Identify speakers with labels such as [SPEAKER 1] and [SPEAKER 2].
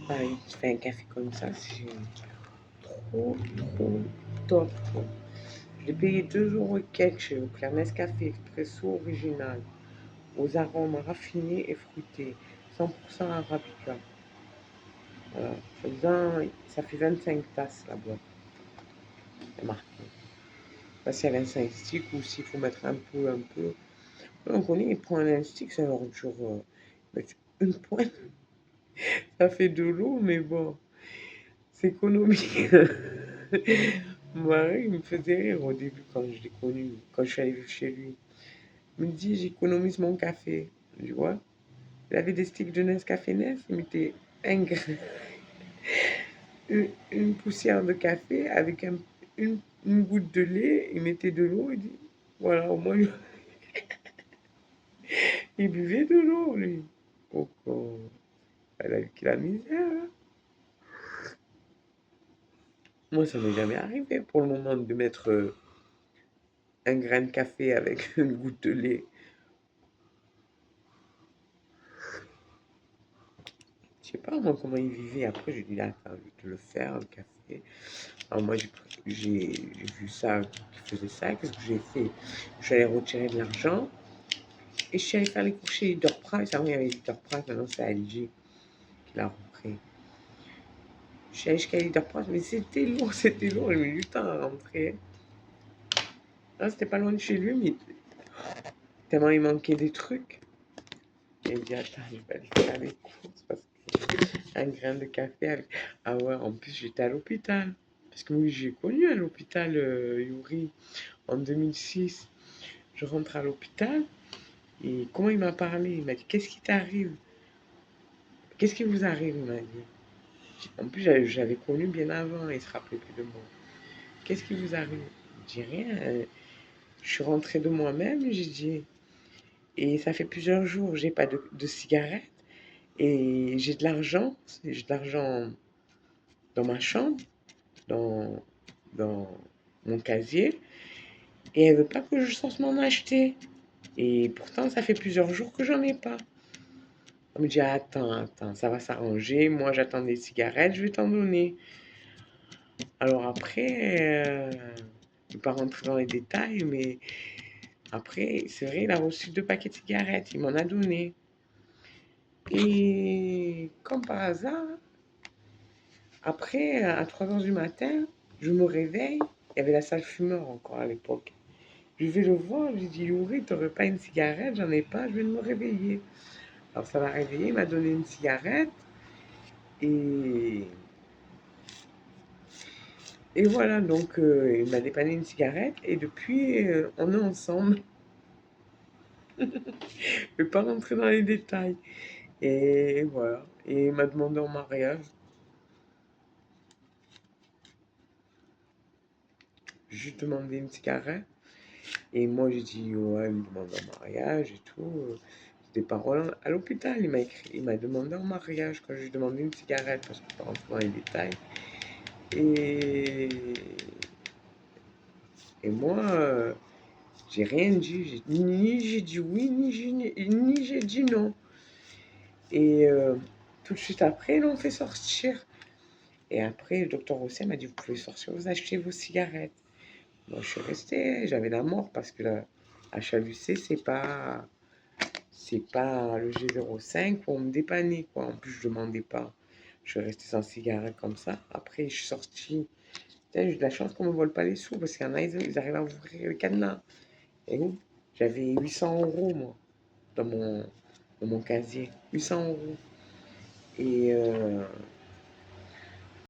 [SPEAKER 1] Bah, il te fait un café comme ça, c'est trop, trop top, quoi. Je l'ai payé 2 € et quelques chez Leclerc. Nescafé expresso original, aux arômes raffinés et fruités, 100% arabica. Voilà. Ça fait 25 tasses la boîte, c'est marqué. Pas si elle a 5 sticks ou s'il faut mettre un peu, un peu. On connaît, il prend un stick, ça leur dure mettre une pointe. Ça fait de l'eau, mais bon, c'est économique. Mon mari, il me faisait rire au début quand je l'ai connu, quand je suis allée vivre chez lui. Il me dit, j'économise mon café. Je dis, ouais. Il avait des sticks de Nescafé Nest, il mettait une poussière de café avec une goutte de lait, il mettait de l'eau, il dit, voilà, au moins, il buvait de l'eau, lui. Oh, oh, elle a eu la misère, hein. Moi, ça m'est jamais arrivé pour le moment de mettre un grain de café avec une goutte de lait. Je sais pas moi comment il vivait. Après, j'ai dit, attends, je vais te le faire, le café. Alors moi, j'ai vu ça, qu'il faisait ça. Qu'est-ce que j'ai fait? Je suis allée retirer de l'argent et je suis allée faire les cours chez Leader Price. Avant, il y avait Leader Price, maintenant c'est LG qui l'a repris. Je suis allée jusqu'à Leader Price, mais c'était lourd, c'était lourd. J'ai mis du temps à rentrer. Là, c'était pas loin de chez lui, mais tellement il manquait des trucs. J'ai dit, attends, je vais aller faire les courses parce qu'un grain de café avec. Ah ouais, en plus, j'étais à l'hôpital. Parce que oui, j'ai connu à l'hôpital Yuri en 2006. Je rentre à l'hôpital et comment il m'a parlé? Il m'a dit, qu'est-ce qui t'arrive? Qu'est-ce qui vous arrive? Il m'a dit. En plus, j'avais connu bien avant, il se rappelait plus de moi. Qu'est-ce qui vous arrive? Je dis rien. Je suis rentrée de moi-même, j'ai dit. Et ça fait plusieurs jours, j'ai pas de cigarette. Et j'ai de l'argent dans ma chambre, dans, dans mon casier, et elle veut pas que je sorte m'en acheter. Et pourtant, ça fait plusieurs jours que j'en ai pas. Elle me dit, attends, attends, ça va s'arranger, moi j'attends des cigarettes, je vais t'en donner. Alors après, je ne vais pas rentrer dans les détails, mais après, c'est vrai, il a reçu 2 paquets de cigarettes, il m'en a donné. Et comme par hasard, après, à 3 heures du matin, je me réveille. Il y avait la salle fumeur encore à l'époque. Je vais le voir, je lui dis, Yuri, t'aurais pas une cigarette? J'en ai pas, je viens de me réveiller. Alors ça m'a réveillé, il m'a donné une cigarette. Et, et voilà, donc il m'a dépanné une cigarette. Et depuis, on est ensemble. Je ne vais pas rentrer dans les détails. Et voilà. Et il m'a demandé en mariage. J'ai juste demandé une cigarette. Et moi, j'ai dit, ouais, il me demande en mariage et tout. Des paroles à l'hôpital. Il m'a écrit, il m'a demandé en mariage quand je lui ai demandé une cigarette, parce que je ne peux pas rentrer dans les détails. Et, et moi, j'ai rien dit. Ni j'ai dit oui, ni j'ai dit non. Et tout de suite après, ils l'ont fait sortir. Et après, le docteur Rosset m'a dit, vous pouvez sortir, vous achetez vos cigarettes. Moi, je suis restée, j'avais la mort parce que la HALUC, c'est pas le G05 pour me dépanner, quoi. En plus, je demandais pas. Je suis restée sans cigarette comme ça. Après, je suis sortie. Putain, j'ai eu de la chance qu'on me vole pas les sous parce qu'il y en a, ils arrivent à ouvrir le cadenas. Et oui, j'avais 800 euros, moi, dans mon casier. 800 euros. Et